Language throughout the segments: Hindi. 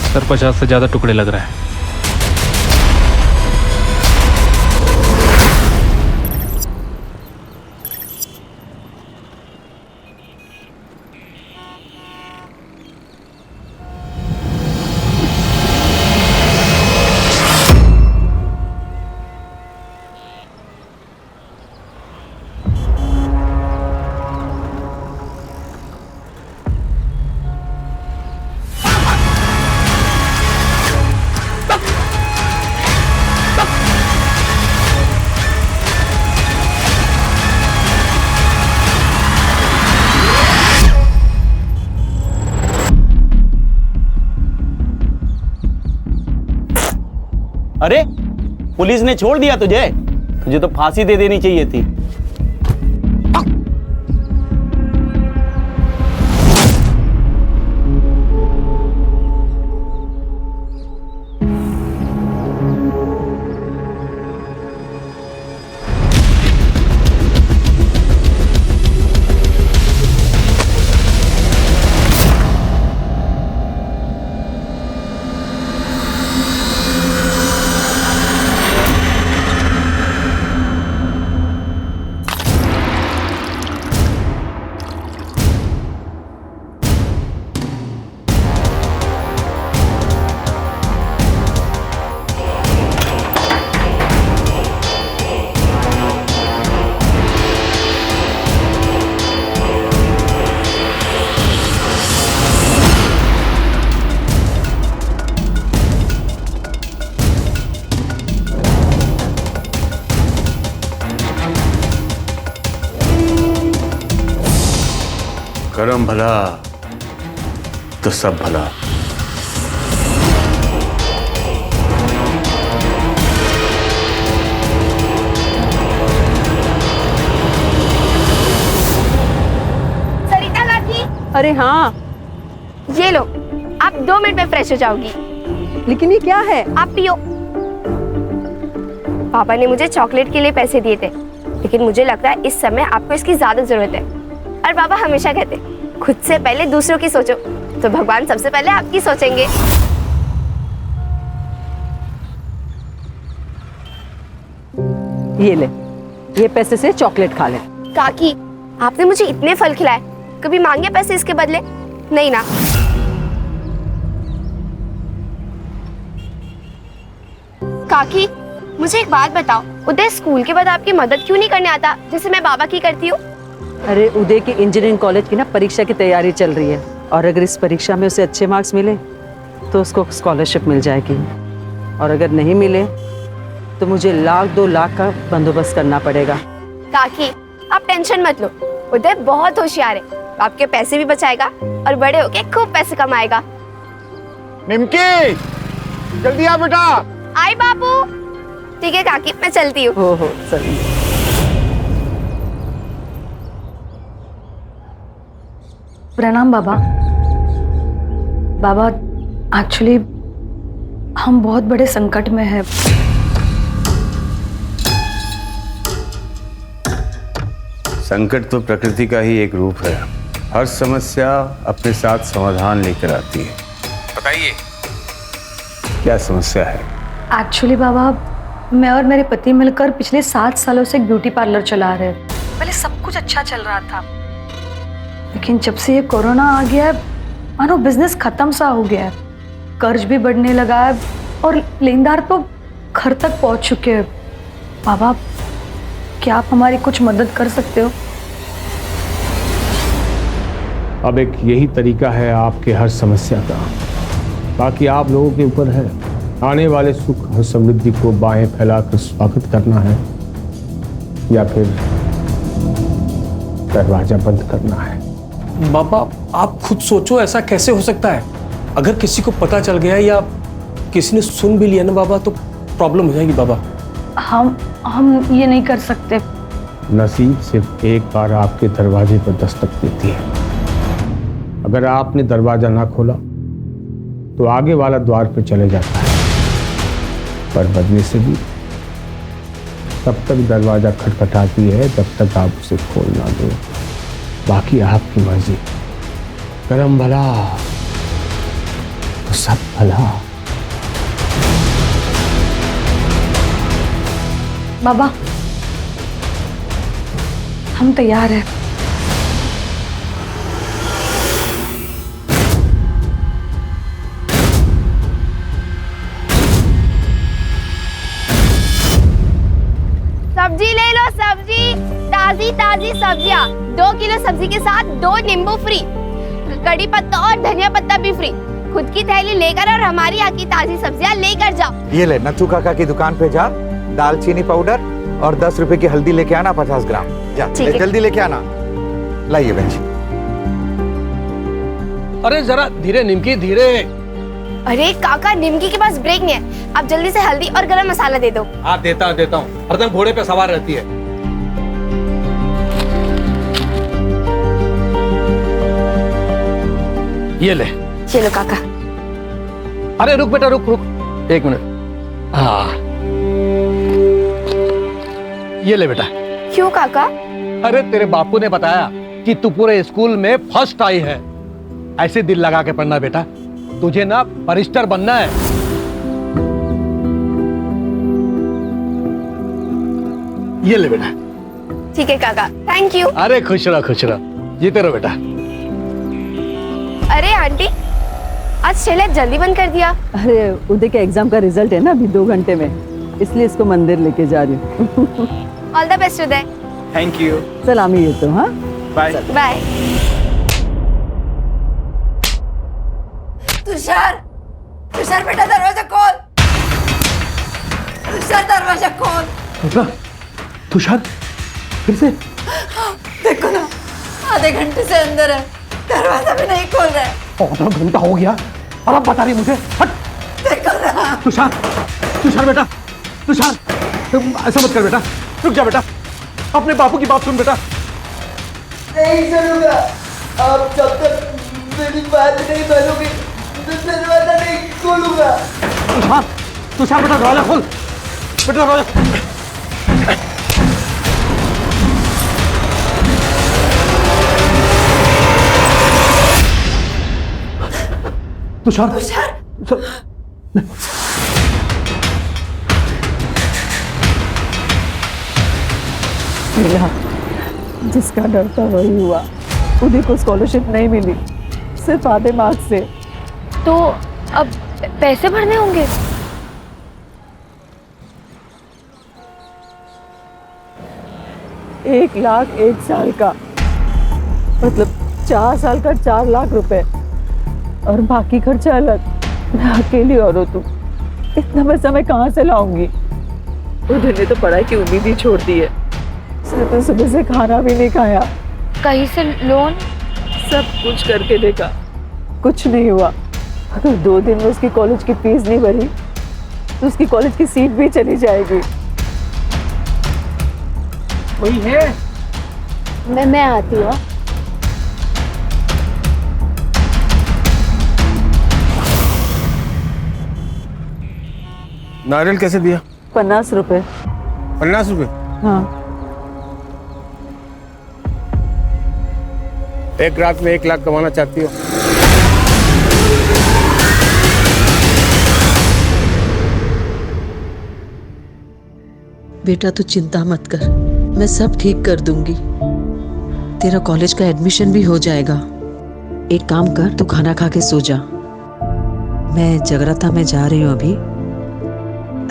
सर 50 से ज़्यादा टुकड़े लग रहे हैं। अरे पुलिस ने छोड़ दिया तुझे? तुझे तो फांसी दे देनी चाहिए थी। करम भला तो सब भला। सरिता काकी। अरे हाँ, ये लो, आप 2 मिनट में फ्रेश हो जाओगी। लेकिन ये क्या है? आप पियो। पापा ने मुझे चॉकलेट के लिए पैसे दिए थे, लेकिन मुझे लगता है इस समय आपको इसकी ज्यादा जरूरत है। और पापा हमेशा कहते, खुद से पहले दूसरों की सोचो, तो भगवान सबसे पहले आपकी सोचेंगे। ये ले, ये पैसे से चॉकलेट खा ले। काकी, आपने मुझे इतने फल खिलाए, कभी मांगे पैसे इसके बदले? नहीं ना। काकी, मुझे एक बात बताओ, उदय स्कूल के बाद आपकी मदद क्यों नहीं करने आता, जैसे मैं बाबा की करती हूँ? अरे उदय की इंजीनियरिंग कॉलेज की ना परीक्षा की तैयारी चल रही है, और अगर इस परीक्षा में उसे अच्छे मार्क्स मिले तो उसको स्कॉलरशिप मिल जाएगी, और अगर नहीं मिले तो मुझे 1-2 लाख का बंदोबस्त करना पड़ेगा। काकी, आप टेंशन मत लो, उदय बहुत होशियार है, आपके पैसे भी बचाएगा और बड़े होके खूब पैसे कमाएगा। निमकी, जल्दी आ बेटा। आई बाबू। ठीक है काकी, मैं चलती हूँ। हो चलिए। प्रणाम बाबा। बाबा, एक्चुअली हम बहुत बड़े संकट में हैं। संकट तो प्रकृति का ही एक रूप है। हर समस्या अपने साथ समाधान लेकर आती है। बताइए क्या समस्या है? एक्चुअली बाबा, मैं और मेरे पति मिलकर पिछले 7 सालों से एक ब्यूटी पार्लर चला रहे हैं। पहले सब कुछ अच्छा चल रहा था, लेकिन जब से ये कोरोना आ गया है, मानो बिजनेस खत्म सा हो गया है। कर्ज भी बढ़ने लगा है और लेनदार तो घर तक पहुंच चुके हैं। बाबा, क्या आप हमारी कुछ मदद कर सकते हो? अब एक यही तरीका है आपके हर समस्या का, बाकी आप लोगों के ऊपर है। आने वाले सुख और समृद्धि को बाहें फैलाकर स्वागत करना है या फिर दरवाजा बंद करना है। बाबा आप खुद सोचो, ऐसा कैसे हो सकता है? अगर किसी को पता चल गया या किसी ने सुन भी लिया ना बाबा, तो प्रॉब्लम हो जाएगी बाबा। हम ये नहीं कर सकते। नसीब सिर्फ एक बार आपके दरवाजे पर दस्तक देती है। अगर आपने दरवाजा ना खोला तो आगे वाला द्वार पे चले जाता है, पर बदले से भी तब तक दरवाजा खटखटाती है जब तक आप उसे खोल ना दो। बाकी आपकी मर्जी। करम भला तो सब भला। बाबा हम तैयार हैं। सब्जी ले लो, सब्जी ताजी ताजी सब्जियाँ। 2 किलो सब्जी के साथ 2 नींबू फ्री, कड़ी पत्ता और धनिया पत्ता भी फ्री। खुद की थैली लेकर और हमारी यहाँ की ताजी सब्जियाँ लेकर जाओ। ये ले, नथु काका की दुकान पे जा, दालचीनी पाउडर और 10 रुपए की हल्दी लेके आना 50 ग्राम। जा ठीक है। जल्दी लेके आना। लाइए बेंच। अरे जरा धीरे निमकी, धीरे। अरे काका, निमकी के पास ब्रेक नहीं है। आप जल्दी से हल्दी और गरम मसाला दे दो। हाँ देता हूँ। हरदम घोड़े पे सवार रहती है। ये ले। चलो काका। अरे रुक बेटा, रुक 1 मिनट। हाँ ये ले बेटा। क्यों काका? अरे तेरे बापू ने बताया कि तू पूरे स्कूल में फर्स्ट आई है। ऐसे दिल लगा के पढ़ना बेटा, तुझे ना बैरिस्टर बनना है। ये ले बेटा। ठीक है काका, थैंक यू। अरे खुश रहो, जीते रहो बेटा। अरे आंटी, आज शैले जल्दी बंद कर दिया। अरे उदय के एग्जाम का रिजल्ट है ना अभी 2 घंटे में, इसलिए इसको मंदिर लेके जा रही हूँ। All the best Uday. Thank you. सलामी ये तो। हाँ बाय। बाय। तुषार, तुषार बेटा दरवाजा खोल। तुषार दरवाजा खोल। तुषार फिर से? देखो ना, आधे घंटे से अंदर है, दरवाजा भी नहीं खोल रहा है। आधा घंटा हो गया और अब बता रही मुझे? हट। देखो ना। तुषार बेटा, तुषार ऐसा मत कर बेटा, रुक जा बेटा, अपने बापू की बात सुन बेटा। नहीं सुनूंगा। आप जब तक मेरी बात नहीं मानोगे तो दरवाजा नहीं खोलूंगा। तुषार बेटा दरवाजा खोल बेटा, दरवाजा। तुषार मिला, जिसका डर था वही हुआ। उदय को स्कॉलरशिप नहीं मिली, सिर्फ आधे मार्क्स से। तो अब पैसे भरने होंगे। $1,00,000 1 साल का, मतलब 4 साल का 4 लाख रुपए, और बाकी खर्चा अलग। मैं अकेली औरत हूँ, इतना पैसा मैं कहाँ से लाऊंगी? उधर ने तो पढ़ाई की उम्मीद ही छोड़ दी है। तो सुबह से खाना भी नहीं खाया, कहीं से लोन? सब कुछ करके देखा, कुछ नहीं हुआ। अगर 2 दिन में उसकी कॉलेज की फीस नहीं भरी तो उसकी कॉलेज की सीट भी चली जाएगी। वही है। मैं आती हूँ। नारियल कैसे दिया? 50 रुपए। 50 रुपए? हाँ। एक रात में 1 लाख कमाना चाहती हो? बेटा तू चिंता मत कर, मैं सब ठीक कर दूंगी। तेरा कॉलेज का एडमिशन भी हो जाएगा। एक काम कर, तू खाना खा के सो जा। मैं जगराता में जा रही हूँ अभी,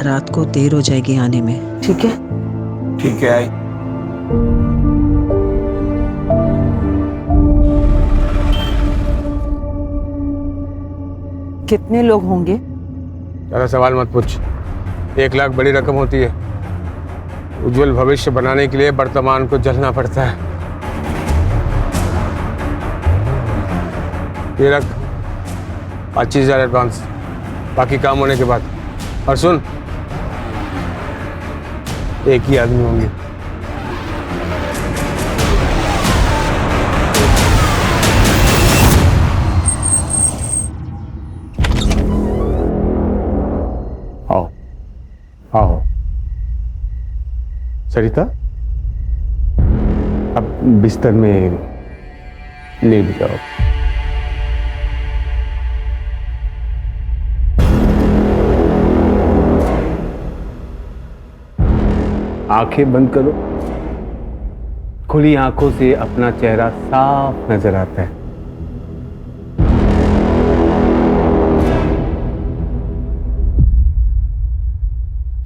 रात को देर हो जाएगी आने में। ठीक है? ठीक है। आई। कितने लोग होंगे? ज़्यादा सवाल मत पूछ। 1 लाख बड़ी रकम होती है। उज्जवल भविष्य बनाने के लिए वर्तमान को जलना पड़ता है। ये रख 25,000 एडवांस, बाकी काम होने के बाद। और सुन, एक ही आदमी होंगे। आओ आओ सरिता, अब बिस्तर में लेट जाओ। आंखें बंद करो। खुली आंखों से अपना चेहरा साफ नजर आता है।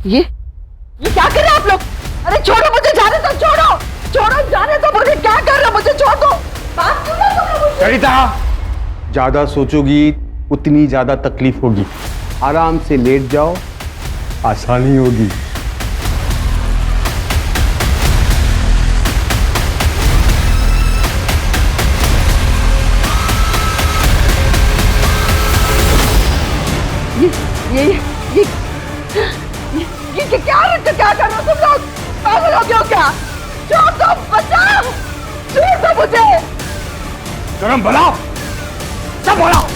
ये क्या कर रहे हैं आप लोग? अरे छोड़ो मुझे, जाने दो, छोड़ो छोड़ो, जाने दो मुझे। क्या कर रहे हो? मुझे छोड़ दो। बात क्यों नहीं कर रहे मुझसे? सरिता, ज्यादा सोचोगी उतनी ज्यादा तकलीफ होगी। आराम से लेट जाओ, आसानी होगी। ये क्या कर रहे हो तुम लोग? पागल हो गए हो क्या? छोड़ दो, बचाओ, छोड़ दो मुझे। गरम बुलाओ, सब बुलाओ।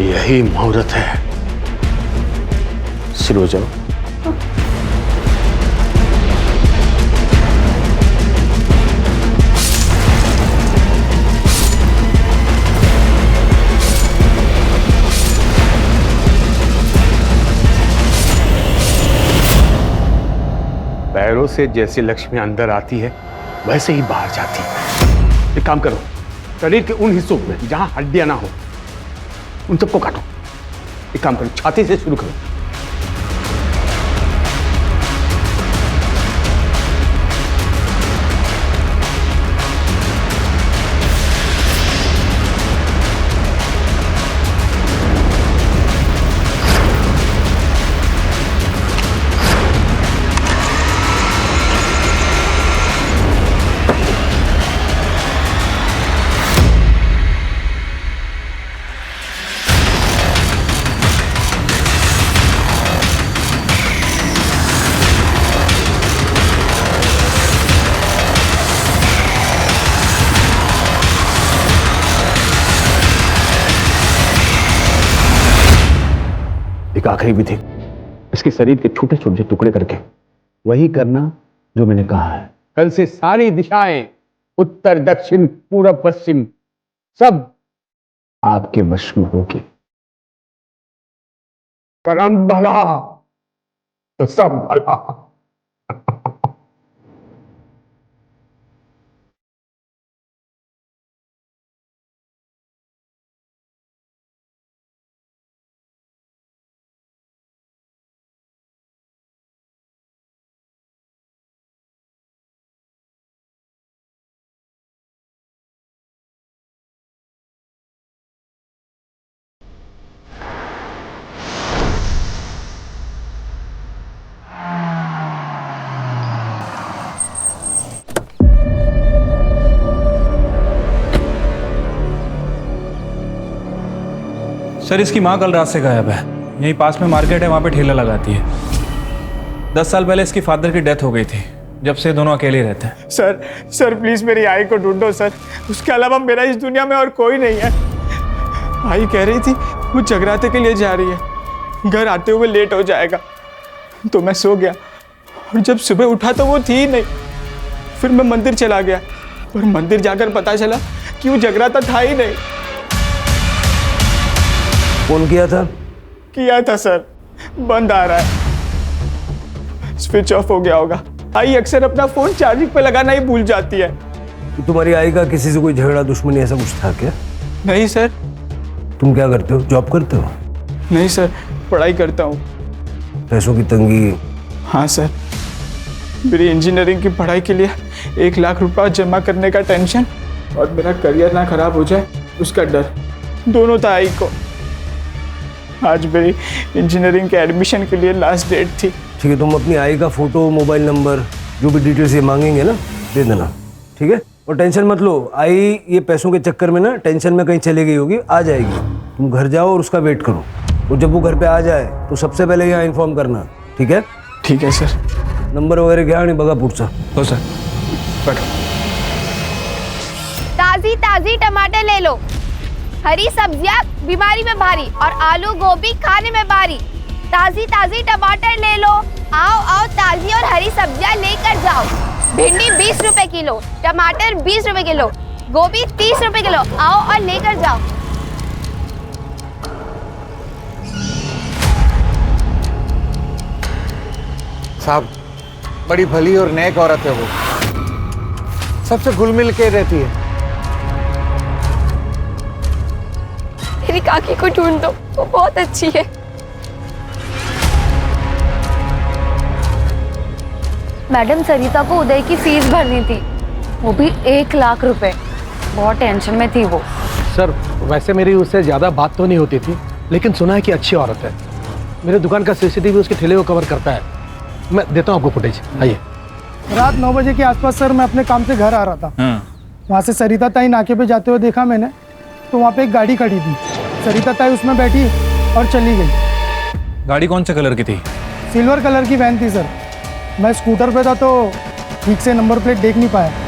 यही मुहूर्त है। शुरू हो जाओ। पैरों से जैसे लक्ष्मी अंदर आती है वैसे ही बाहर जाती है। एक काम करो, शरीर के उन हिस्सों में जहां हड्डियां ना हो उन सबको काटो। एक काम करो, छाती से शुरू करो। एक आखिरी विधि, इसके शरीर के छोटे छोटे टुकड़े करके वही करना जो मैंने कहा है। कल से सारी दिशाएं, उत्तर दक्षिण पूरब पश्चिम, सब आपके वश में होगी। करम भला तो सब भला। सर, इसकी माँ कल रात से गायब है। यहीं पास में मार्केट है, वहाँ पे ठेला लगाती है। 10 साल पहले इसकी फादर की डेथ हो गई थी। जब से दोनों अकेले रहते हैं। सर प्लीज मेरी आई को ढूंढो सर। उसके अलावा मेरा इस दुनिया में और कोई नहीं है। आई कह रही थी वो जगराते के लिए जा रही है, घर आते हुए लेट हो जाएगा। तो मैं सो गया और जब सुबह उठा तो वो थी ही नहीं। फिर मैं मंदिर चला गया और मंदिर जाकर पता चला कि वो जगराता था ही नहीं। फोन किया था? किया था सर, बंद आ रहा है, स्विच ऑफ हो गया होगा। आई अक्सर अपना फोन चार्जिंग पे लगाना ही भूल जाती है। तुम्हारी आई का किसी से कोई झगड़ा दुश्मनी ऐसा कुछ था क्या? नहीं सर। तुम क्या करते हो? जॉब करते हो? नहीं सर, पढ़ाई करता हूँ। पैसों की तंगी? हाँ सर, मेरी इंजीनियरिंग की पढ़ाई के लिए 1 लाख रुपया जमा करने का टेंशन और मेरा करियर ना खराब हो जाए उसका डर, दोनों था आई को। आज मेरी इंजीनियरिंग के एडमिशन के लिए लास्ट डेट थी। ठीक है, तुम अपनी आई का फोटो, मोबाइल नंबर, जो भी डिटेल्स ये मांगेंगे ना, दे देना। ठीक है, और टेंशन मत लो। आई ये पैसों के चक्कर में ना टेंशन में कहीं चली गई होगी, आ जाएगी। तुम घर जाओ और उसका वेट करो, और जब वो घर पे आ जाए तो सबसे पहले यहाँ इन्फॉर्म करना। ठीक है? ठीक है सर। नंबर वगैरह घ्या आणि बघा पुढचा। हो सर। बैठो। ताजी ताजी टमाटर ले लो, हरी सब्जियां बीमारी में भारी और आलू गोभी खाने में भारी। ताजी ताजी टमाटर ले लो, आओ आओ ताजी और हरी सब्जियां लेकर जाओ। भिंडी 20 रुपए किलो, टमाटर 20 रुपए किलो, गोभी 30 रुपए किलो, आओ और लेकर जाओ। साहब, बड़ी भली और नेक औरत है वो, सबसे घुल मिल के रहती है। मेरी काकी को ढूंढ दो, वो बहुत अच्छी है। मैडम, सरिता को उदय की फीस भरनी थी, वो भी 1 लाख रुपए। बहुत टेंशन में थी वो। सर, वैसे मेरी उससे ज़्यादा बात तो नहीं होती थी, लेकिन सुना है कि अच्छी औरत है। मेरे दुकान का सीसीटीवी उसके ठेले को कवर करता है। मैं देता हूँ आपको फुटेज, आइए। रात 9 बजे के आसपास सर, मैं अपने काम से घर आ रहा था। वहाँ से सरिता ताई नाके पे जाते हुए देखा मैंने, तो वहाँ पे एक गाड़ी खड़ी थी। सरिता ताई उसमें बैठी और चली गई। गाड़ी कौन से कलर की थी? सिल्वर कलर की वैन थी सर। मैं स्कूटर पे था तो ठीक से नंबर प्लेट देख नहीं पाया।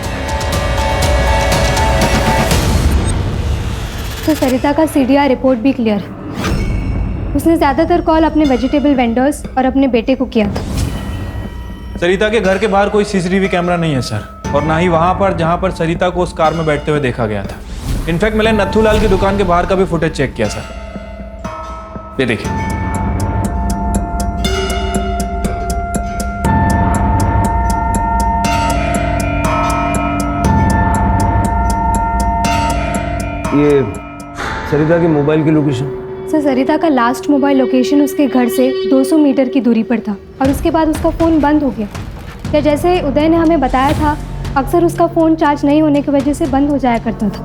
तो सरिता का सीडीआर रिपोर्ट भी क्लियर है। उसने ज़्यादातर कॉल अपने वेजिटेबल वेंडर्स और अपने बेटे को किया था। सरिता के घर के बाहर कोई सीसीटीवी कैमरा नहीं है सर, और ना ही वहां पर जहां पर सरिता को उस कार में बैठते हुए देखा गया था। इनफैक्ट मैंने नथुलाल की दुकान के बाहर का भी फुटेज चेक किया सर। ये देखिए। ये सरिता के मोबाइल की लोकेशन? सर, सरिता का लास्ट मोबाइल लोकेशन उसके घर से 200 मीटर की दूरी पर था और उसके बाद उसका फ़ोन बंद हो गया। या जैसे उदय ने हमें बताया था, अक्सर उसका फ़ोन चार्ज नहीं होने की वजह से बंद हो जाया करता था।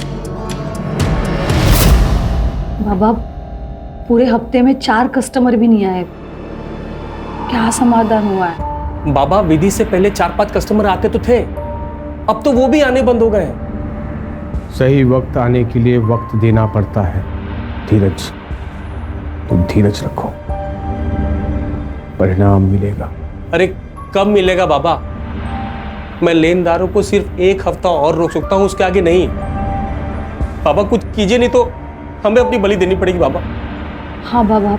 बाबा, पूरे हफ्ते में 4 कस्टमर भी नहीं आए, क्या समाधान हुआ है? बाबा, विधि से पहले 4-5 कस्टमर आते तो थे, अब तो वो भी आने बंद हो गए। सही वक्त आने के लिए वक्त देना पड़ता है। धीरज, तुम धीरज रखो, परिणाम मिलेगा। अरे कब मिलेगा बाबा? मैं लेनदारों को सिर्फ 1 हफ्ता और रोक सकता हूँ, उसके आगे नहीं। बाबा कुछ कीजिए, नहीं तो हमें अपनी बलि देनी पड़ेगी बाबा। हाँ बाबा,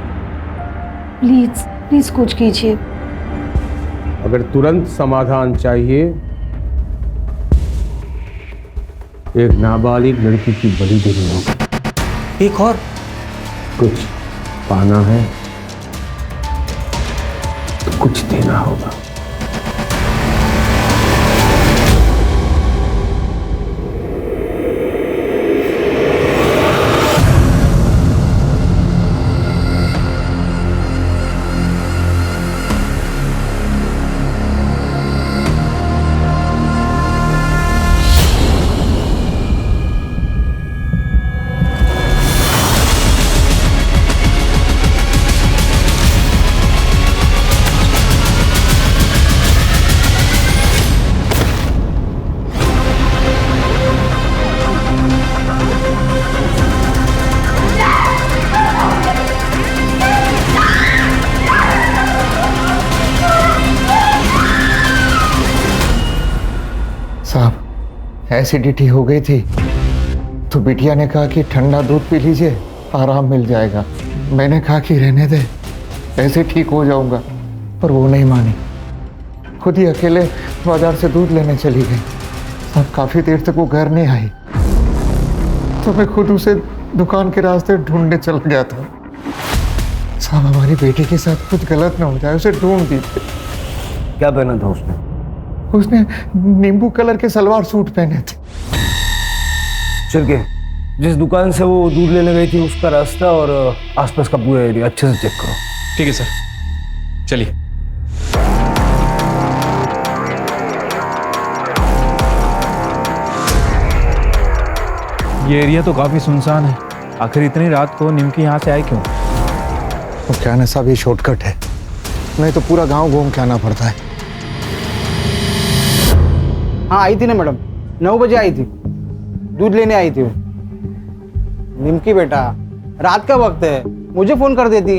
प्लीज प्लीज कुछ कीजिए। अगर तुरंत समाधान चाहिए, एक नाबालिग लड़की की बलि देनी होगी। एक और कुछ पाना है तो कुछ देना होगा। साहब, एसिडिटी हो गई थी तो बिटिया ने कहा कि ठंडा दूध पी लीजिए, आराम मिल जाएगा। मैंने कहा कि रहने दे, ऐसे ठीक हो जाऊंगा, पर वो नहीं मानी। खुद ही अकेले बाजार से दूध लेने चली गई। साहब, काफ़ी देर तक वो घर नहीं आई तो मैं खुद उसे दुकान के रास्ते ढूंढने चल गया था। साहब, हमारी बेटी के साथ कुछ गलत ना हो जाए, उसे ढूंढ दीजिए। क्या पहना था उसने? उसने नींबू कलर के सलवार सूट पहने थे। चल के जिस दुकान से वो दूध लेने गई थी उसका रास्ता और आसपास का पूरा एरिया अच्छे से चेक करो। ठीक है सर, चलिए। ये एरिया तो काफी सुनसान है। आखिर इतनी रात को निमकी यहाँ से आए क्यों? तो क्या ना साहब, ये शॉर्टकट है, नहीं तो पूरा गांव घूम के आना पड़ता है। हाँ, आई थी ना मैडम, 9 बजे आई थी, दूध लेने आई थी वो। निमकी बेटा, रात का वक्त है, मुझे फोन कर देती,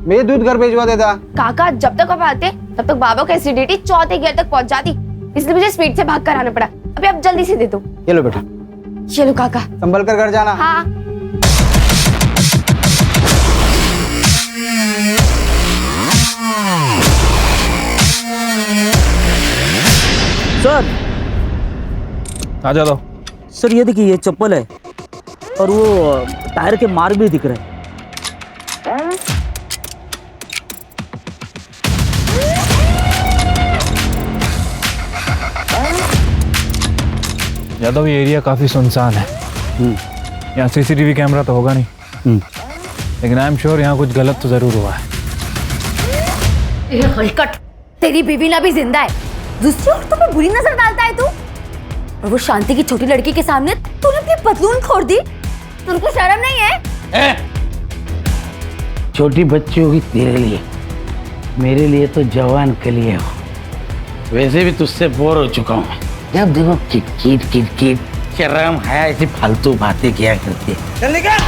मैं दूध घर भेजवा देता। काका, जब तक आप आते तब तक बाबा को एसिडिटी 4थे गियर तक पहुंच जाती, इसलिए मुझे स्पीड से भाग कर आना पड़ा। अभी आप जल्दी से दे दो। ये लो बेटा। चलो काका, संभल कर घर जाना। हाँ। सर, आ जाओ। सर ये देखिए, ये चप्पल है और वो टायर के मार्क भी दिख रहे हैं। यादव ये एरिया काफी सुनसान है। यहाँ सीसीटीवी कैमरा तो होगा नहीं, लेकिन आई एम श्योर यहाँ कुछ गलत तो जरूर हुआ है। ये हलकट, तेरी बीवी ना भी जिंदा है, दूसरी औरतों पे बुरी नजर डालता है तू। और वो शांति की छोटी लड़की के सामने तूने अपनी पतलून खोल दी, तुमको शर्म नहीं है? छोटी बच्ची होगी तेरे लिए, मेरे लिए तो जवान के लिए हो। वैसे भी तुझसे बोर हो चुका हूँ मैं। जब देखो किटकिट किटकिट, शर्म है ऐसी फालतू बातें किया करती है। चल निकल।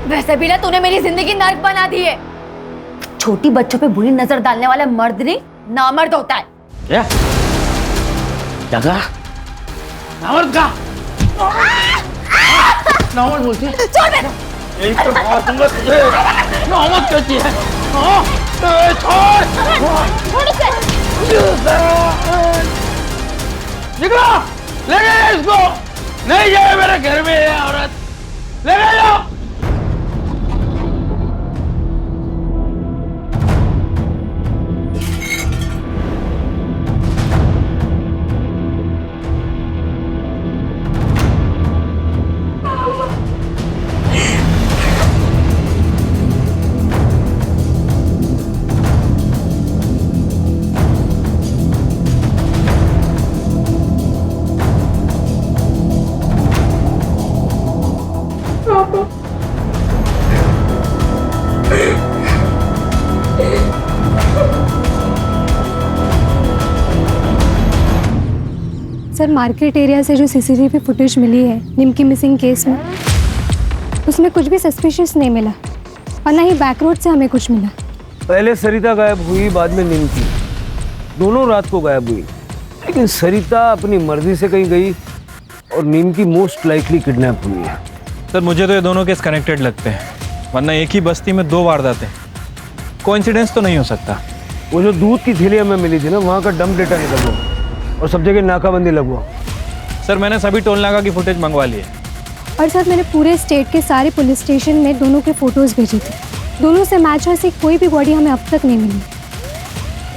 वैसे भी ना तूने मेरी जिंदगी नर्क बना दी है। छोटी बच्चों पे बुरी नजर डालने वाला मर्द नहीं, नामर्द होता है। क्या जगह नामर्द का नामर्द बोलती है? छोड़ मेरे। यही तो बात दूंगा तुझे। नामर्द कहती है। छोड़ इसे। निकलो, ले गए इसको। नहीं जाए मेरे घर में ये औरत, ले गए जाओ। सर, मार्केट एरिया से जो सीसीटीवी फुटेज मिली है निमकी मिसिंग केस में, उसमें कुछ भी सस्पिशियस नहीं मिला और ना ही बैक रोड से हमें कुछ मिला। पहले सरिता गायब हुई, बाद में निमकी, दोनों रात को गायब हुई। लेकिन सरिता अपनी मर्जी से कहीं गई और निमकी मोस्ट लाइकली किडनैप हुई है। सर मुझे तो ये दोनों केस कनेक्टेड लगते हैं, वरना एक ही बस्ती में 2 वारदातें, कोइंसिडेंस तो नहीं हो सकता। वो जो दूध की थैली हमें मिली थी ना, वहाँ का डंप डेटा निकल गया और सब जगह नाकाबंदी लगवा। सर मैंने सभी टोल नाका की फुटेज मंगवा ली है। और सर मैंने पूरे स्टेट के सारे पुलिस स्टेशन में दोनों के फोटोज भेजे थे, दोनों से मैच ऐसी कोई भी बॉडी हमें अब तक नहीं मिली।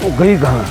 वो गई कहाँ?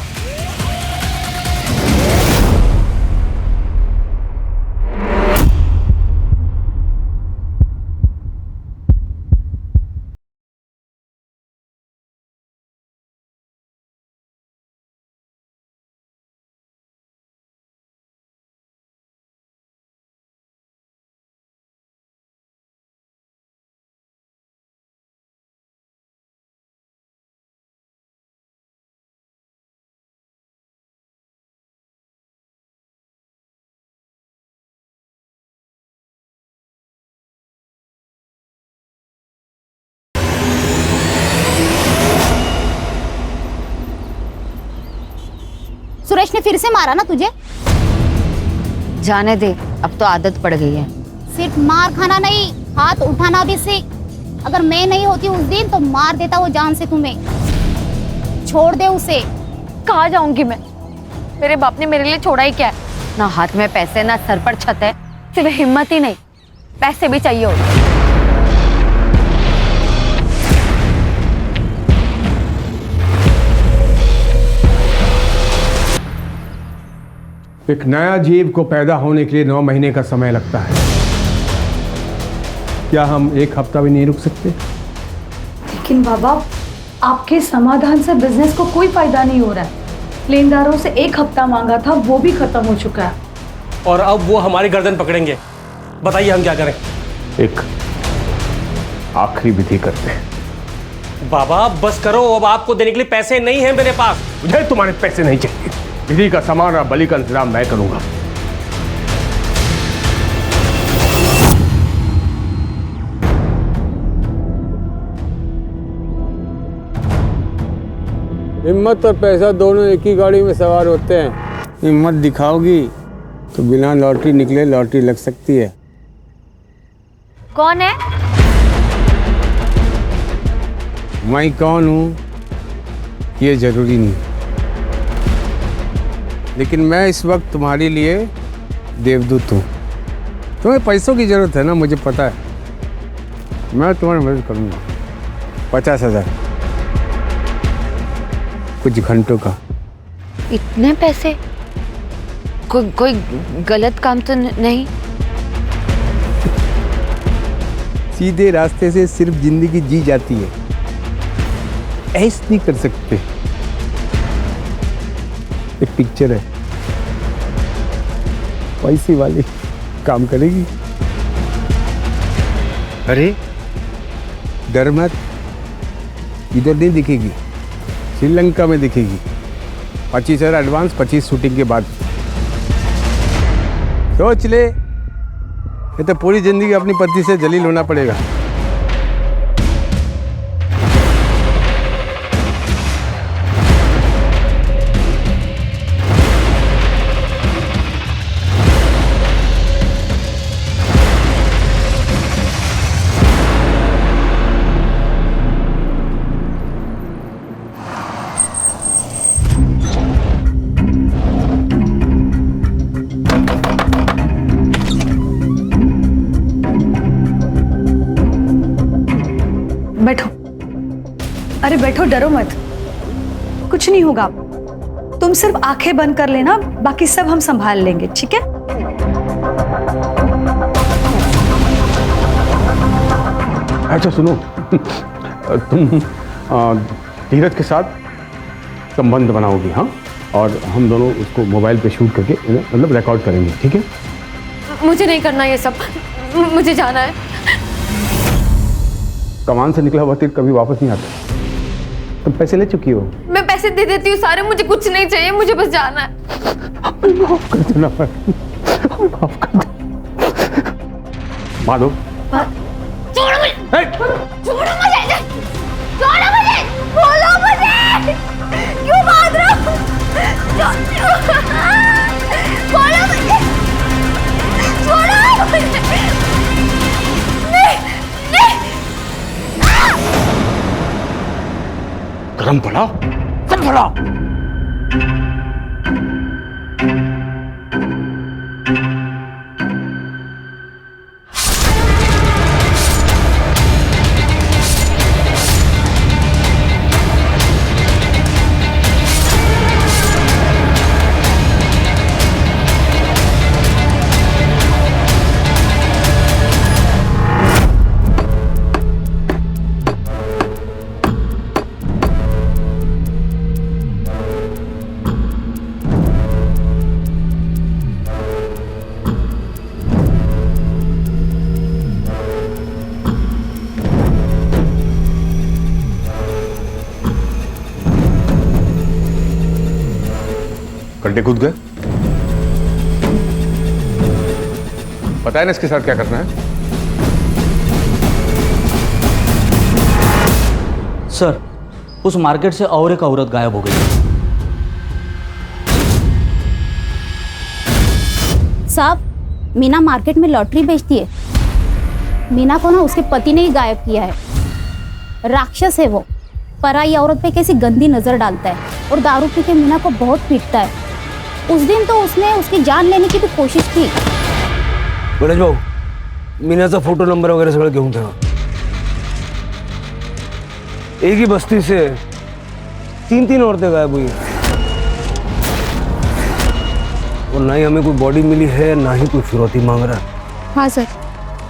सुरेश ने फिर से मारा ना तुझे? जाने दे, अब तो आदत पड़ गई है। सिर्फ मार खाना नहीं, हाथ उठाना भी सीख। अगर मैं नहीं होती उस दिन तो मार देता वो जान से तुम्हें। छोड़ दे उसे। कहाँ जाऊंगी मैं? मेरे बाप ने मेरे लिए छोड़ा ही क्या है? ना हाथ में पैसे, ना सर पर छत है, सिर्फ हिम्मत ही नहीं, पैसे भी चाहिए होते। एक नया जीव को पैदा होने के लिए 9 महीने का समय लगता है। क्या हम 1 हफ्ता भी नहीं रुक सकते? लेकिन बाबा, आपके समाधान से बिजनेस को कोई फायदा नहीं हो रहा है। लेनदारों से 1 हफ्ता मांगा था, वो भी खत्म हो चुका है। और अब वो हमारी गर्दन पकड़ेंगे। बताइए हम क्या करें? एक आखिरी विधि करते हैं। बाबा बस करो, अब आपको देने के लिए पैसे नहीं हैं मेरे पास। मुझे तुम्हारे पैसे नहीं चाहिए। विधि का सामान और बलि का इंतजाम मैं करूंगा। हिम्मत और पैसा दोनों एक ही गाड़ी में सवार होते हैं। हिम्मत दिखाओगी तो बिना लॉटरी निकले लॉटरी लग सकती है। कौन है? मैं कौन हूँ ये जरूरी नहीं, लेकिन मैं इस वक्त तुम्हारे लिए देवदूत हूँ। तुम्हें पैसों की जरूरत है ना, मुझे पता है। मैं तुम्हारी मदद करूँगा। 50,000 कुछ घंटों का। इतने पैसे? कोई गलत काम तो नहीं? सीधे रास्ते से सिर्फ जिंदगी जी जाती है, ऐसे नहीं कर सकते। एक पिक्चर है, पैसे वाली काम करेगी। अरे डर मत, इधर नहीं दिखेगी, श्रीलंका में दिखेगी। 25,000 एडवांस, 25 शूटिंग के बाद। सोच ले, ये तो पूरी जिंदगी अपनी पत्नी से जलील होना पड़ेगा। बैठो। अरे बैठो, डरो मत, कुछ नहीं होगा। तुम सिर्फ आंखें बंद कर लेना, बाकी सब हम संभाल लेंगे, ठीक है? अच्छा सुनो, तुम धीरज के साथ संबंध बनाओगी, हाँ? और हम दोनों उसको मोबाइल पे शूट करके मतलब रिकॉर्ड करेंगे, ठीक है? मुझे नहीं करना ये सब, मुझे जाना है। कमान से निकला हुआ तीर कभी वापस नहीं आता। तुम पैसे ले चुकी हो। मैं पैसे दे देती हूँ सारे, मुझे कुछ नहीं चाहिए, मुझे बस जाना है। माफ कर देना, माफ कर दो। माधव, छोड़ो मुझे, छोड़ो मुझे, छोड़ो मुझे, बोलो मुझे, क्यों भाग रहे हो? बोलो मुझे, छोड़ो मुझे। नहीं, नहीं। गरम पड़ा, सब पड़ा। गड्ढे कूद गए। पता है ना इसके साथ क्या करना है? सर, उस मार्केट से और एक औरत गायब हो गई। साहब, मीना मार्केट में लॉटरी बेचती है। मीना को ना उसके पति ने ही गायब किया है। राक्षस है वो, पराई औरत पे कैसी गंदी नजर डालता है और दारू पी के मीना को बहुत पीटता है। उस दिन तो उसने उसकी जान लेने की भी कोशिश की। गणेश भाऊ, मीनाचा फोटो नंबर वगैरह सगळं घेऊन ठेवा। एक ही बस्ती से 3 औरतें गायब हुई और ना ही हमें कोई बॉडी मिली है, ना ही कोई फिरौती मांग रहा है। हाँ सर,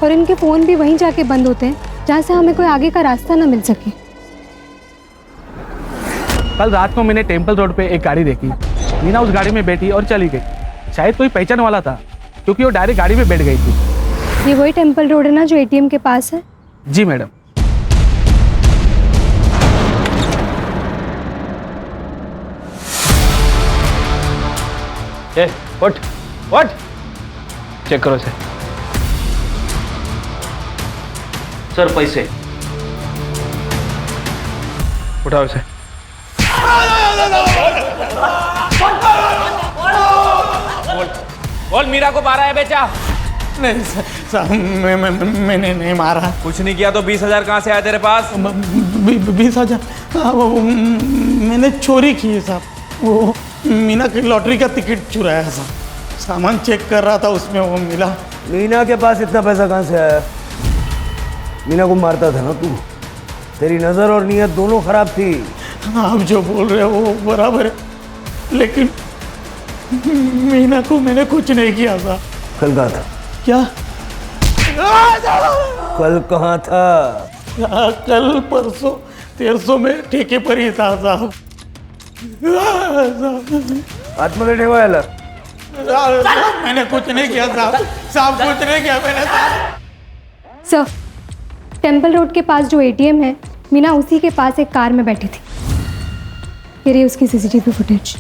और इनके फ़ोन भी वहीं जाके बंद होते हैं जहाँ से हमें कोई आगे का रास्ता ना मिल सके। कल रात को मैंने टेम्पल रोड पे एक गाड़ी देखी। मीना उस गाड़ी में बैठी और चली गई। शायद कोई पहचान वाला था, क्योंकि वो डायरेक्ट गाड़ी में बैठ गई थी। ये वही टेम्पल रोड है ना जो एटीएम के पास है? जी मैडम। उठ उठ, चेक करो इसे। सर पैसे उठाओ इसे। बोल, मीरा को मारा है बेचा? नहीं सर, मैंने नहीं मारा। कुछ नहीं किया तो 20,000 कहाँ से आया तेरे पास? 20,000 वो मैंने चोरी की है साहब। वो मीना की लॉटरी का टिकट चुराया साहब। सामान चेक कर रहा था, उसमें वो मिला। मीना के पास इतना पैसा कहाँ से आया? मीना को मारता था ना तू। तेरी नजर और नीयत दोनों खराब थी। आप जो बोल रहे हो वो बराबर है, लेकिन मीना को मैंने कुछ नहीं किया था। कल कहाँ था? क्या? कल कहाँ था? कल परसों 1300 में ठेके पर ही था साहब। आतमध्ये ठेवायला मैंने कुछ नहीं किया साहब, कुछ नहीं किया मैंने। सर, टेम्पल रोड के पास जो एटीएम है, मीना उसी के पास एक कार में बैठी थी। ये रही उसकी सीसीटीवी फुटेज।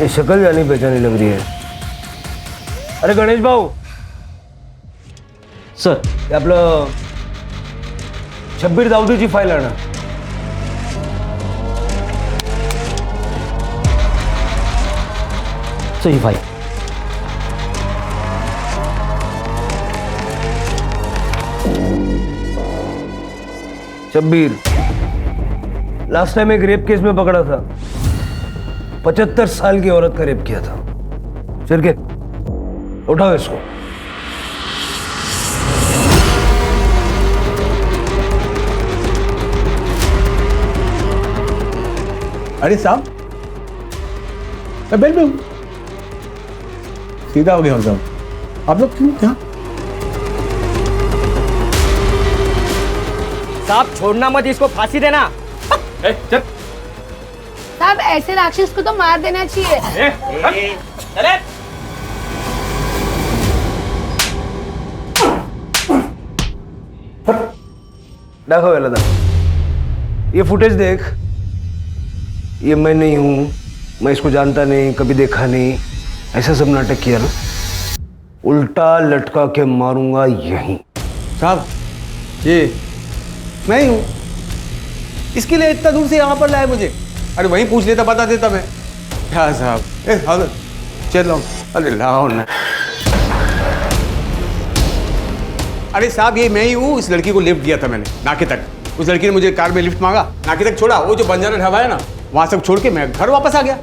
ये शक्ल जानी पहचानी लग रही है। अरे गणेश भाऊ सर, हे आपलं शब्बीर दाऊदीची फाईल आणा। सही फाइल। शब्बीर लास्ट टाइम एक रेप केस में पकड़ा था। 75 साल की औरत का रेप किया था। चल के उठाओ इसको। अरे साहब, बैठ बैठ, सीधा हो गया साहब। आप लोग क्यों क्या? साहब छोड़ना मत, इसको फांसी देना। चल। साहब ऐसे राक्षस को तो मार देना चाहिए। चले। दाखव याला दाखव। ये फुटेज देख। ये मैं नहीं हूं, मैं इसको जानता नहीं, कभी देखा नहीं, ऐसा सब नाटक किया ना, उल्टा लटका के मारूंगा यहीं। साहब ये मैं ही हूँ, इसके लिए इतना दूर से यहाँ पर लाए मुझे। अरे वहीं पूछ लेता, बता देता मैं। क्या साहब, चल लो। अरे लाओ ना। अरे साहब ये मैं ही हूँ। इस लड़की को लिफ्ट दिया था मैंने नाके तक। उस लड़की ने मुझे कार में लिफ्ट मांगा, नाके तक छोड़ा। वो जो बंजारा ढाबा है ना, वहां से छोड़ के मैं घर वापस आ गया।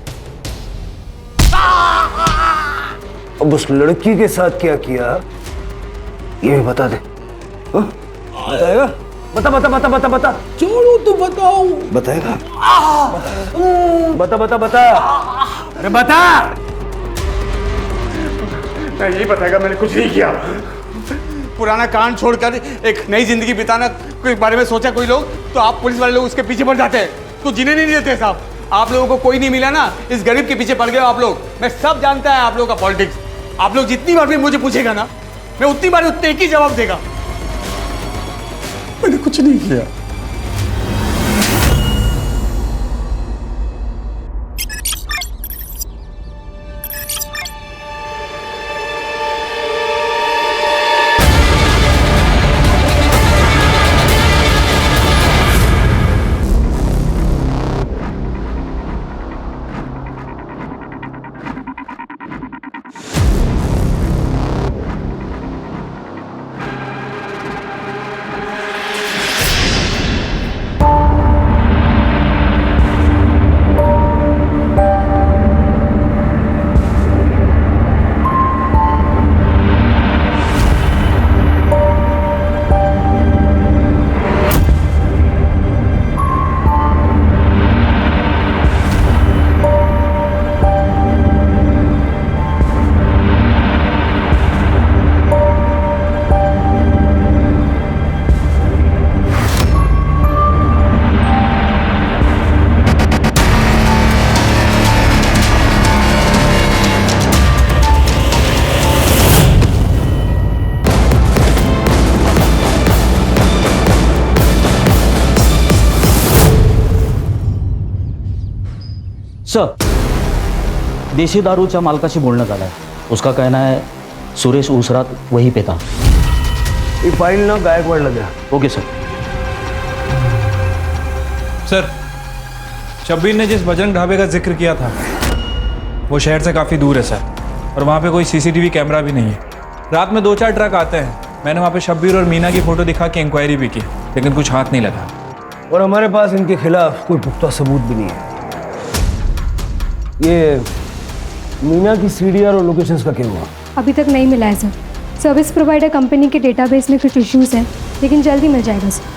अब उस लड़की के साथ क्या किया ये भी बता दे। बताएगा? बता बता बता बता बता। छोड़ो तो बताओ। बताएगा? बता बता बता। अरे बता। नहीं बताएगा, मैंने कुछ नहीं किया। पुराना कांड छोड़कर एक नई जिंदगी बिताना के बारे में सोचा कोई लोग, तो आप पुलिस वाले लोग उसके पीछे पड़ जाते हैं, तो जीने नहीं देते साहब। आप लोगों को कोई नहीं मिला ना, इस गरीब के पीछे पड़ गए आप लोग। मैं सब जानता है आप लोगों का पॉलिटिक्स। आप लोग जितनी बार भी मुझे पूछेगा ना, मैं उतनी बार उतने एक ही जवाब देगा, मैंने कुछ नहीं किया। सर, देशी दारूच्या मालकाशी बोलणं झालं आहे. उसका कहना है सुरेश उसरात वहीं पे था. ये फाइल ना गायकवाड़ला द्या. Okay sir. सर, शब्बीर ने जिस बजरंग ढाबे का जिक्र किया था वो शहर से काफ़ी दूर है सर, और वहाँ पे कोई सीसीटीवी कैमरा भी नहीं है. रात में 2-4 ट्रक आते हैं, मैंने वहाँ पे शब्बीर और मीना की फोटो दिखा के इंक्वायरी भी की, लेकिन कुछ हाथ नहीं लगा। और हमारे पास इनके खिलाफ कोई पुख्ता सबूत भी नहीं है। ये मीना की सीडीआर और लोकेशंस का क्या हुआ? अभी तक नहीं मिला है सर। सर्विस प्रोवाइडर कंपनी के डेटाबेस में कुछ इश्यूज हैं, लेकिन जल्दी मिल जाएगा सर।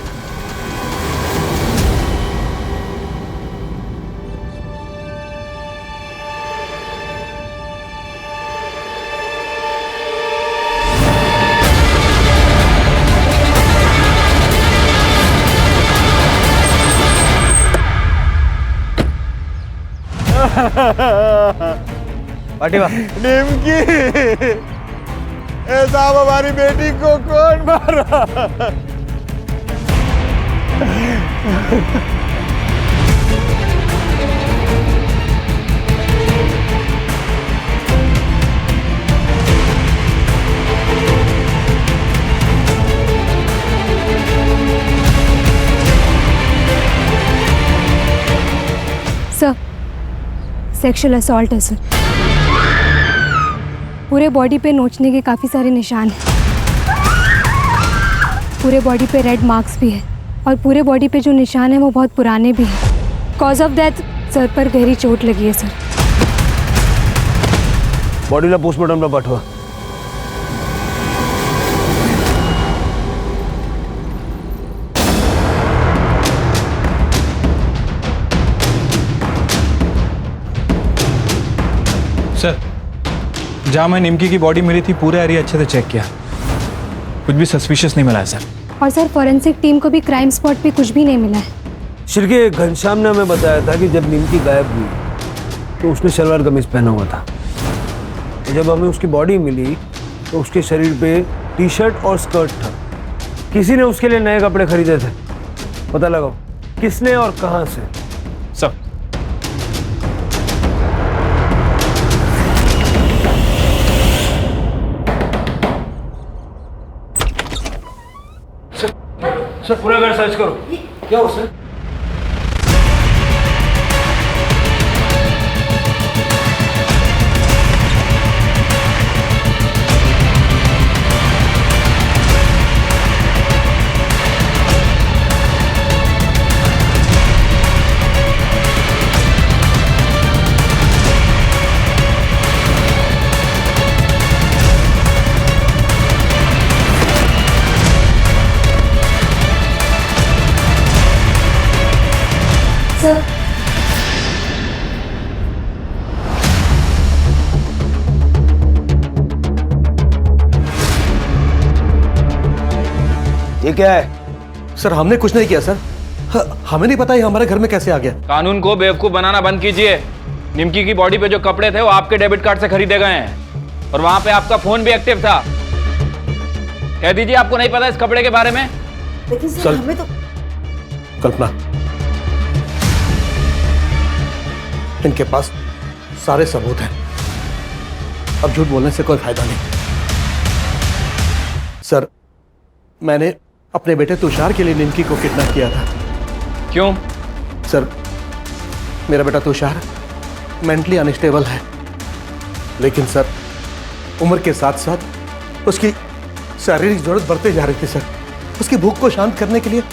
पाटिवा निमकी, ए साहब हमारी बेटी को कौन मारा? सर, सेक्सुअल असॉल्ट है सर। पूरे बॉडी पे नोचने के काफ़ी सारे निशान हैं। पूरे बॉडी पे रेड मार्क्स भी है और पूरे बॉडी पे जो निशान है वो बहुत पुराने भी हैं। कॉज ऑफ डेथ सर पर गहरी चोट लगी है सर। बॉडीला पोस्टमॉर्टमला पाठवा। सर, जहाँ मैं निमकी की बॉडी मिली थी पूरा एरिया अच्छे से चेक किया, कुछ भी सस्पिशियस नहीं मिला है सर। और सर फॉरेंसिक टीम को भी क्राइम स्पॉट पे कुछ भी नहीं मिला है। शिरके घनश्याम ने हमें बताया था कि जब निमकी गायब हुई तो उसने शलवार कमीज पहना हुआ था। जब हमें उसकी बॉडी मिली तो उसके शरीर पे टी शर्ट और स्कर्ट था। किसी ने उसके लिए नए कपड़े खरीदे थे। पता लगाओ किसने और कहाँ से। सर, सर पूरा घर सर्च करो। क्या हो सर? सर, ये क्या है? सर हमने कुछ नहीं किया सर। हमें नहीं पता ये हमारे घर में कैसे आ गया। कानून को बेवकूफ बनाना बंद कीजिए। निमकी की बॉडी पे जो कपड़े थे वो आपके डेबिट कार्ड से खरीदे गए हैं और वहां पे आपका फोन भी एक्टिव था। कह दीजिए आपको नहीं पता इस कपड़े के बारे में। लेकिन सर हमें तो कल्पना, इनके पास सारे सबूत हैं। अब झूठ बोलने से कोई फायदा नहीं। सर, मैंने अपने बेटे तुषार के लिए निमकी को किडनैप किया था। क्यों? सर, मेरा बेटा तुषार मेंटली अनस्टेबल है, लेकिन सर उम्र के साथ साथ उसकी शारीरिक जरूरत बढ़ते जा रही थी। सर, उसकी भूख को शांत करने के लिए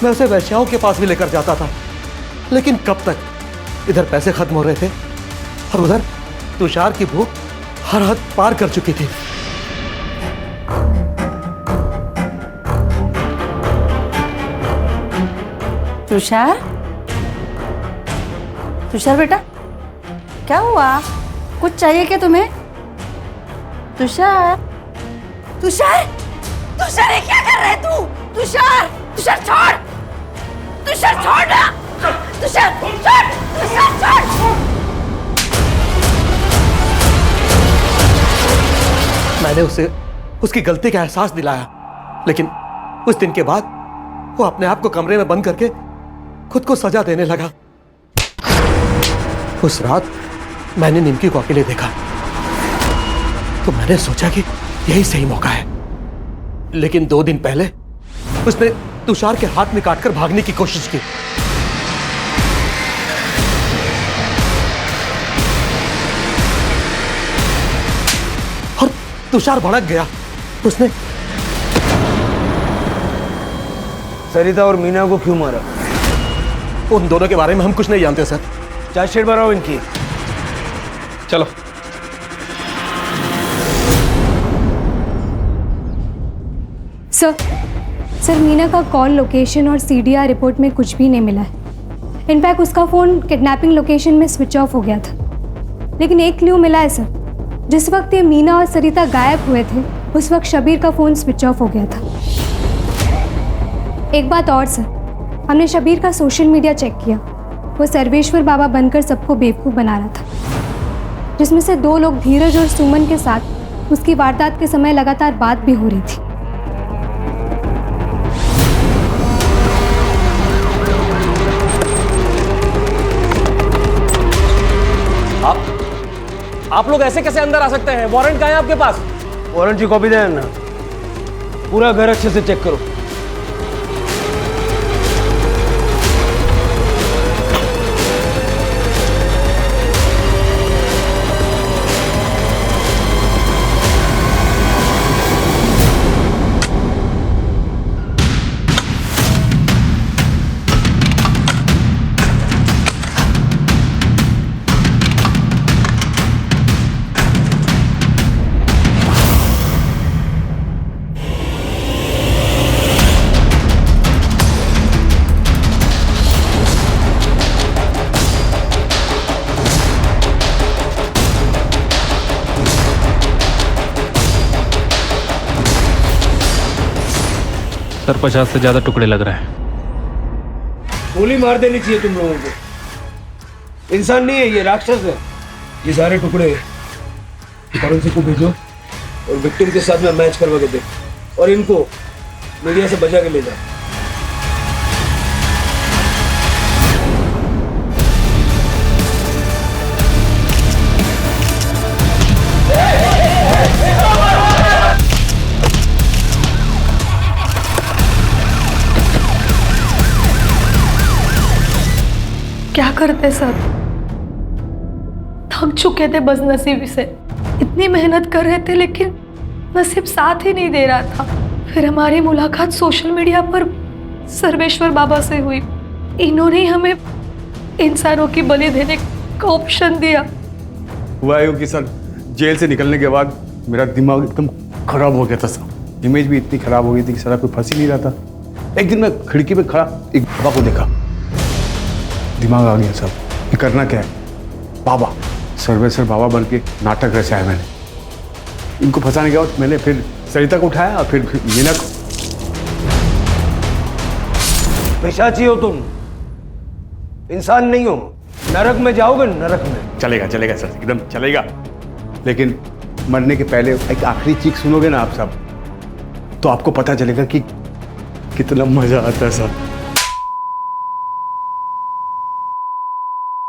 मैं उसे वैश्याओं के पास भी लेकर जाता था, लेकिन कब तक? इधर पैसे खत्म हो रहे थे और उधर तुषार की भूख हर हद पार कर चुकी थी। तुषार, तुषार बेटा क्या हुआ? कुछ चाहिए क्या तुम्हें? तुषार, तुषार, तुषार ये क्या कर रहे है तू? तुषार, तुषार छोड़, तुषार छोड़ ना, तुषार छोड़, तुषार छोड़। मैंने उसे उसकी गलती का एहसास दिलाया, लेकिन उस दिन के बाद वो अपने आप को कमरे में बंद करके खुद को सजा देने लगा। उस रात मैंने निमकी को अकेले देखा तो मैंने सोचा कि यही सही मौका है, लेकिन 2 दिन पहले उसने तुषार के हाथ में काटकर भागने की कोशिश की। और तुषार भड़क गया। उसने सरिता और मीना को क्यों मारा? उन दोनों के बारे में हम कुछ नहीं जानते सर। चार्जशीट बनाओ इनकी। चलो। सर मीना का कॉल लोकेशन और सीडीआर रिपोर्ट में कुछ भी नहीं मिला है। इनफैक्ट उसका फ़ोन किडनैपिंग लोकेशन में स्विच ऑफ हो गया था। लेकिन एक क्लू मिला है सर, जिस वक्त ये मीना और सरिता गायब हुए थे उस वक्त शबीर का फ़ोन स्विच ऑफ हो गया था। एक बात और सर, हमने शबीर का सोशल मीडिया चेक किया। वो सर्वेश्वर बाबा बनकर सबको बेवकूफ़ बना रहा था, जिसमें से 2 लोग धीरज और सुमन के साथ उसकी वारदात के समय लगातार बात भी हो रही थी। आप लोग ऐसे कैसे अंदर आ सकते हैं? वारंट कहाँ है आपके पास? वारंट की कॉपी देना ना। पूरा घर अच्छे से चेक करो। सर 50 से ज़्यादा टुकड़े लग रहे हैं। गोली मार देनी चाहिए तुम लोगों को। इंसान नहीं है ये, राक्षस है। ये सारे टुकड़े फॉरेंसिक को भेजो और विक्टिम के साथ में मैच करवा के दे, और इनको मीडिया से बचा के ले जाओ। क्या करते सब, थक चुके थे बस नसीब से। इतनी मेहनत कर रहे थे लेकिन नसीब साथ ही नहीं दे रहा था। फिर हमारी मुलाकात सोशल मीडिया पर सर्वेश्वर बाबा से हुई। इन्होंने हमें इंसानों की बलि देने का ऑप्शन दिया। हुआ है कि सर, जेल से निकलने के बाद मेरा दिमाग एकदम खराब हो गया था सर। इमेज भी इतनी खराब हो गई थी कि सारा कोई फंस ही नहीं रहा था। एक दिन मैं खिड़की पे खड़ा एक बाबा को देखा, दिमाग आ गया सब, ये करना क्या है। बाबा, सर्वेश्वर बाबा बन के नाटक रचा है मैंने। इनको फंसाने के बाद मैंने फिर सरिता को उठाया और फिर मीना को। पिशाची हो तुम, इंसान नहीं हो। नरक में जाओगे, नरक में। चलेगा चलेगा सर, एकदम चलेगा। लेकिन मरने के पहले एक आखिरी चीख सुनोगे ना आप सब, तो आपको पता चलेगा कि कितना मजा आता है सर।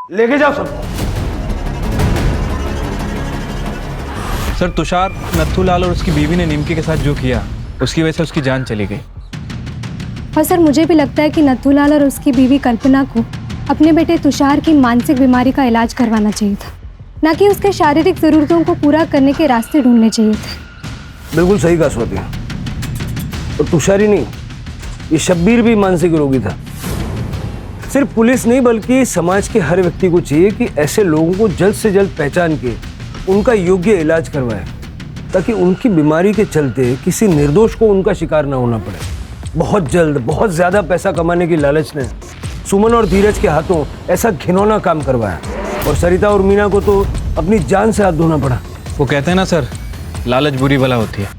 लेके जाओ सब। सर तुषार, नथुलाल और उसकी बीवी ने निमकी के साथ जो किया उसकी वजह से उसकी जान चली गई। और सर मुझे भी लगता है कि नथुलाल और उसकी बीवी कल्पना को अपने बेटे तुषार की मानसिक बीमारी का इलाज करवाना चाहिए था, ना कि उसके शारीरिक ज़रूरतों को पूरा करने के रास्ते ढूंढने चाहिए थे। बिल्कुल सही कहा स्वाति। और तुषार ही नहीं, ये शब्बीर भी मानसिक रोगी था। सिर्फ पुलिस नहीं बल्कि समाज के हर व्यक्ति को चाहिए कि ऐसे लोगों को जल्द से जल्द पहचान के उनका योग्य इलाज करवाए, ताकि उनकी बीमारी के चलते किसी निर्दोष को उनका शिकार ना होना पड़े। बहुत जल्द बहुत ज़्यादा पैसा कमाने की लालच ने सुमन और धीरज के हाथों ऐसा घिनौना काम करवाया, और सरिता और मीना को तो अपनी जान से हाथ धोना पड़ा। वो कहते हैं ना सर, लालच बुरी बला होती है।